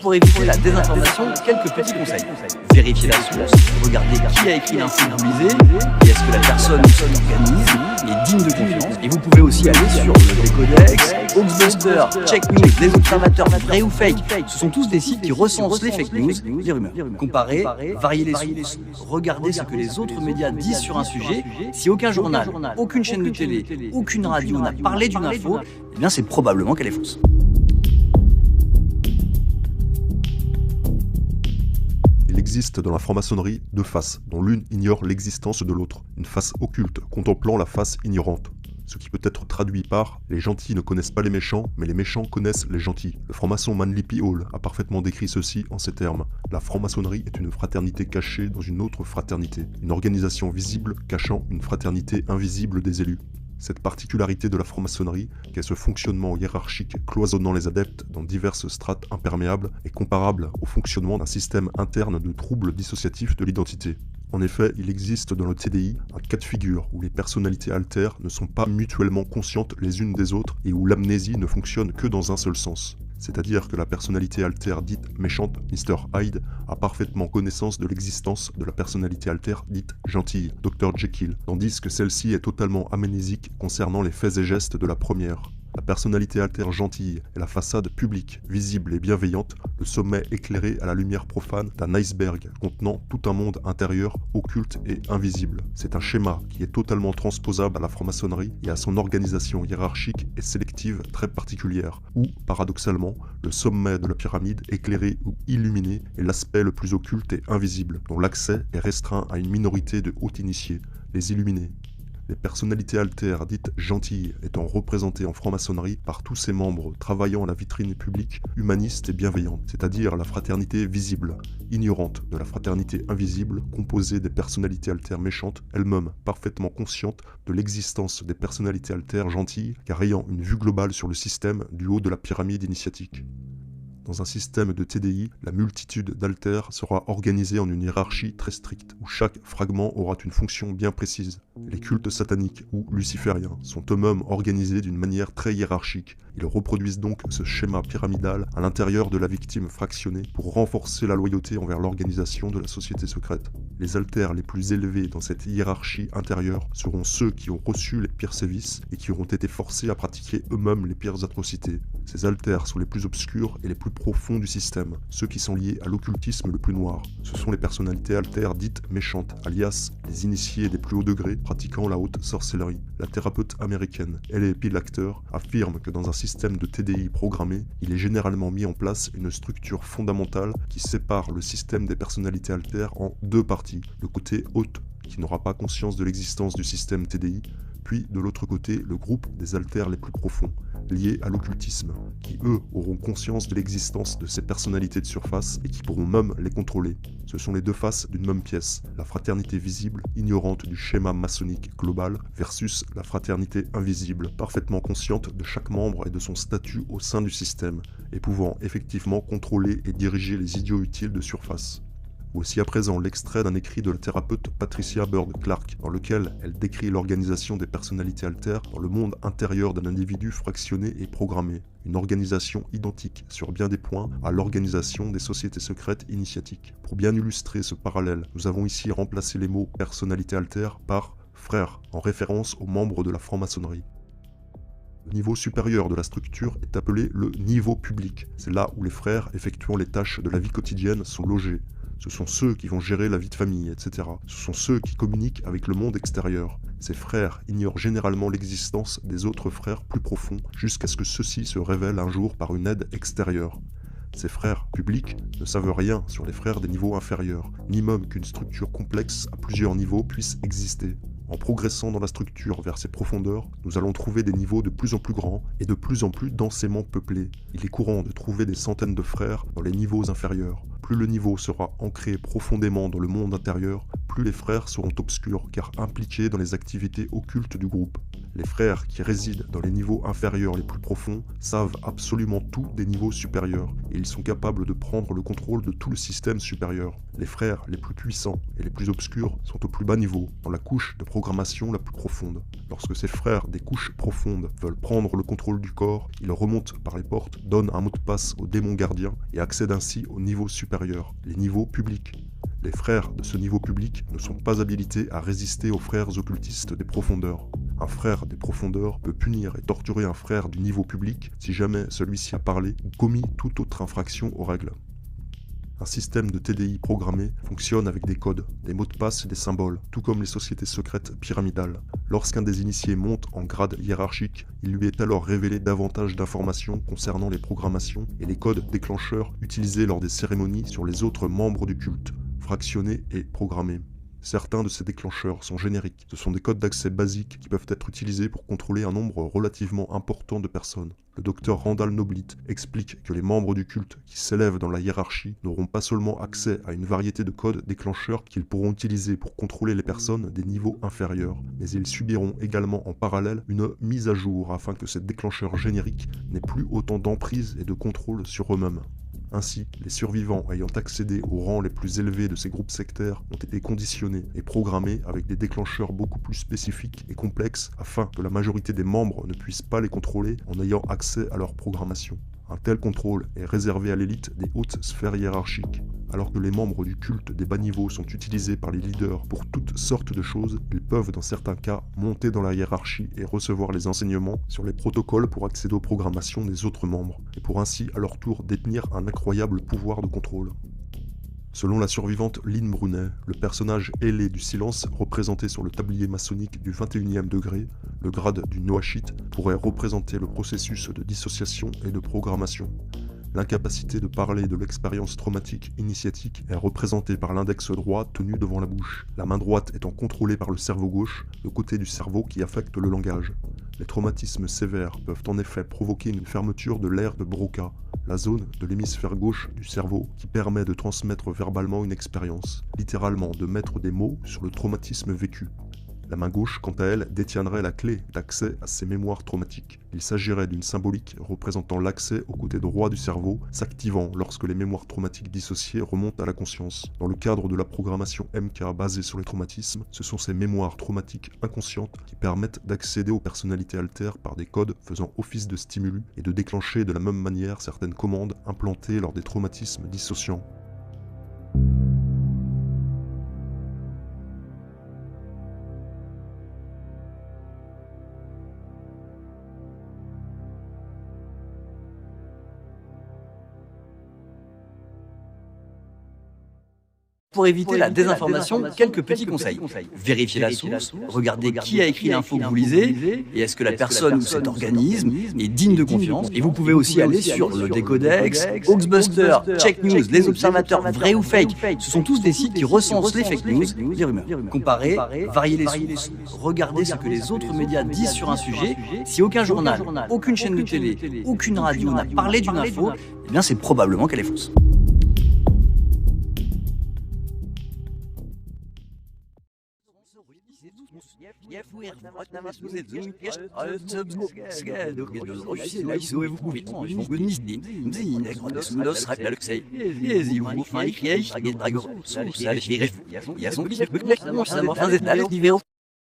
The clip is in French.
pour éviter la désinformation, quelques petits conseils. Vérifiez la source, regardez qui a écrit l'info que vous lisez, et est-ce que la personne ou son organisme est digne de confiance. Et vous pouvez aussi aller sur le Décodex, Hoaxbuster, Check News, Les Observateurs, Vrai ou Fake. Ce sont tous des sites qui recensent les fake news, les rumeurs. Comparez, variez les sources, regardez ce que les autres médias disent sur un sujet. Si aucun journal, aucune chaîne de télé, aucune radio n'a parlé d'une info, eh bien c'est probablement qu'elle est fausse. Il existe dans la franc-maçonnerie deux faces, dont l'une ignore l'existence de l'autre. Une face occulte, contemplant la face ignorante. Ce qui peut être traduit par « les gentils ne connaissent pas les méchants, mais les méchants connaissent les gentils ». Le franc-maçon Manly P. Hall a parfaitement décrit ceci en ces termes. La franc-maçonnerie est une fraternité cachée dans une autre fraternité. Une organisation visible cachant une fraternité invisible des élus. Cette particularité de la franc-maçonnerie, qu'est ce fonctionnement hiérarchique cloisonnant les adeptes dans diverses strates imperméables, est comparable au fonctionnement d'un système interne de troubles dissociatifs de l'identité. En effet, il existe dans le TDI un cas de figure où les personnalités altères ne sont pas mutuellement conscientes les unes des autres et où l'amnésie ne fonctionne que dans un seul sens. C'est-à-dire que la personnalité altère dite méchante, Mr. Hyde, a parfaitement connaissance de l'existence de la personnalité altère dite gentille, Dr. Jekyll, tandis que celle-ci est totalement amnésique concernant les faits et gestes de la première. La personnalité altère gentille est la façade publique, visible et bienveillante, le sommet éclairé à la lumière profane d'un iceberg contenant tout un monde intérieur, occulte et invisible. C'est un schéma qui est totalement transposable à la franc-maçonnerie et à son organisation hiérarchique et sélective très particulière, où, paradoxalement, le sommet de la pyramide, éclairé ou illuminé, est l'aspect le plus occulte et invisible, dont l'accès est restreint à une minorité de hauts initiés, les illuminés. Les personnalités altères dites gentilles étant représentées en franc-maçonnerie par tous ses membres travaillant à la vitrine publique humaniste et bienveillante, c'est-à-dire la fraternité visible, ignorante de la fraternité invisible composée des personnalités altères méchantes, elles-mêmes parfaitement conscientes de l'existence des personnalités altères gentilles, car ayant une vue globale sur le système du haut de la pyramide initiatique. Dans un système de TDI, la multitude d'altères sera organisée en une hiérarchie très stricte, où chaque fragment aura une fonction bien précise. Les cultes sataniques ou lucifériens sont eux-mêmes organisés d'une manière très hiérarchique. Ils reproduisent donc ce schéma pyramidal à l'intérieur de la victime fractionnée pour renforcer la loyauté envers l'organisation de la société secrète. Les altères les plus élevés dans cette hiérarchie intérieure seront ceux qui ont reçu les pires sévices et qui auront été forcés à pratiquer eux-mêmes les pires atrocités. Ces altères sont les plus obscurs et les plus profonds du système, ceux qui sont liés à l'occultisme le plus noir. Ce sont les personnalités altères dites méchantes, alias les initiés des plus hauts degrés pratiquant la haute sorcellerie. La thérapeute américaine L.A. Pilacter affirme que dans un système de TDI programmé, il est généralement mis en place une structure fondamentale qui sépare le système des personnalités altères en deux parties. Le côté haute, qui n'aura pas conscience de l'existence du système TDI, puis de l'autre côté, le groupe des altères les plus profonds, liés à l'occultisme, qui eux auront conscience de l'existence de ces personnalités de surface et qui pourront même les contrôler. Ce sont les deux faces d'une même pièce, la fraternité visible, ignorante du schéma maçonnique global, versus la fraternité invisible, parfaitement consciente de chaque membre et de son statut au sein du système, et pouvant effectivement contrôler et diriger les idiots utiles de surface. Voici à présent l'extrait d'un écrit de la thérapeute Patricia Bird Clark, dans lequel elle décrit l'organisation des personnalités altères dans le monde intérieur d'un individu fractionné et programmé. Une organisation identique, sur bien des points, à l'organisation des sociétés secrètes initiatiques. Pour bien illustrer ce parallèle, nous avons ici remplacé les mots « personnalité altère » par « frère », en référence aux membres de la franc-maçonnerie. Le niveau supérieur de la structure est appelé le niveau public. C'est là où les frères effectuant les tâches de la vie quotidienne sont logés. Ce sont ceux qui vont gérer la vie de famille, etc. Ce sont ceux qui communiquent avec le monde extérieur. Ces frères ignorent généralement l'existence des autres frères plus profonds, jusqu'à ce que ceux-ci se révèlent un jour par une aide extérieure. Ces frères publics ne savent rien sur les frères des niveaux inférieurs, ni même qu'une structure complexe à plusieurs niveaux puisse exister. En progressant dans la structure vers ses profondeurs, nous allons trouver des niveaux de plus en plus grands et de plus en plus densément peuplés. Il est courant de trouver des centaines de frères dans les niveaux inférieurs. Plus le niveau sera ancré profondément dans le monde intérieur, plus les frères seront obscurs car impliqués dans les activités occultes du groupe. Les frères qui résident dans les niveaux inférieurs les plus profonds savent absolument tout des niveaux supérieurs et ils sont capables de prendre le contrôle de tout le système supérieur. Les frères les plus puissants et les plus obscurs sont au plus bas niveau, dans la couche de programmation la plus profonde. Lorsque ces frères des couches profondes veulent prendre le contrôle du corps, ils remontent par les portes, donnent un mot de passe au démon gardien et accèdent ainsi au niveau supérieur, les niveaux publics. Les frères de ce niveau public ne sont pas habilités à résister aux frères occultistes des profondeurs. Un frère des profondeurs peut punir et torturer un frère du niveau public si jamais celui-ci a parlé ou commis toute autre infraction aux règles. Un système de TDI programmé fonctionne avec des codes, des mots de passe et des symboles, tout comme les sociétés secrètes pyramidales. Lorsqu'un des initiés monte en grade hiérarchique, il lui est alors révélé davantage d'informations concernant les programmations et les codes déclencheurs utilisés lors des cérémonies sur les autres membres du culte, fractionnés et programmés. Certains de ces déclencheurs sont génériques. Ce sont des codes d'accès basiques qui peuvent être utilisés pour contrôler un nombre relativement important de personnes. Le docteur Randall Noblit explique que les membres du culte qui s'élèvent dans la hiérarchie n'auront pas seulement accès à une variété de codes déclencheurs qu'ils pourront utiliser pour contrôler les personnes des niveaux inférieurs, mais ils subiront également en parallèle une mise à jour afin que ces déclencheurs génériques n'aient plus autant d'emprise et de contrôle sur eux-mêmes. Ainsi, les survivants ayant accédé aux rangs les plus élevés de ces groupes sectaires ont été conditionnés et programmés avec des déclencheurs beaucoup plus spécifiques et complexes afin que la majorité des membres ne puissent pas les contrôler en ayant accès à leur programmation. Un tel contrôle est réservé à l'élite des hautes sphères hiérarchiques. Alors que les membres du culte des bas niveaux sont utilisés par les leaders pour toutes sortes de choses, ils peuvent dans certains cas monter dans la hiérarchie et recevoir les enseignements sur les protocoles pour accéder aux programmations des autres membres, et pour ainsi à leur tour détenir un incroyable pouvoir de contrôle. Selon la survivante Lynn Brunet, le personnage ailé du silence représenté sur le tablier maçonnique du 21e degré, le grade du Noachite, pourrait représenter le processus de dissociation et de programmation. L'incapacité de parler de l'expérience traumatique initiatique est représentée par l'index droit tenu devant la bouche, la main droite étant contrôlée par le cerveau gauche, le côté du cerveau qui affecte le langage. Les traumatismes sévères peuvent en effet provoquer une fermeture de l'aire de Broca, la zone de l'hémisphère gauche du cerveau qui permet de transmettre verbalement une expérience, littéralement de mettre des mots sur le traumatisme vécu. La main gauche, quant à elle, détiendrait la clé d'accès à ces mémoires traumatiques. Il s'agirait d'une symbolique représentant l'accès au côté droit du cerveau, s'activant lorsque les mémoires traumatiques dissociées remontent à la conscience. Dans le cadre de la programmation MK basée sur les traumatismes, ce sont ces mémoires traumatiques inconscientes qui permettent d'accéder aux personnalités altères par des codes faisant office de stimuli et de déclencher de la même manière certaines commandes implantées lors des traumatismes dissociants. Pour éviter la désinformation, quelques petits conseils. Vérifiez la source, regardez qui a écrit l'info que vous lisez, et est-ce que la personne ou cet organisme est digne de confiance. Et vous pouvez aussi aller sur le Décodex, Hoaxbuster, Check News, Les Observateurs, vrais ou fake. Ce sont tous des sites qui recensent les fake news, les rumeurs. Comparez, variez les sources, regardez ce que les autres médias disent sur un sujet. Si aucun journal, aucune chaîne de télé, aucune radio n'a parlé d'une info, eh bien c'est probablement qu'elle est fausse.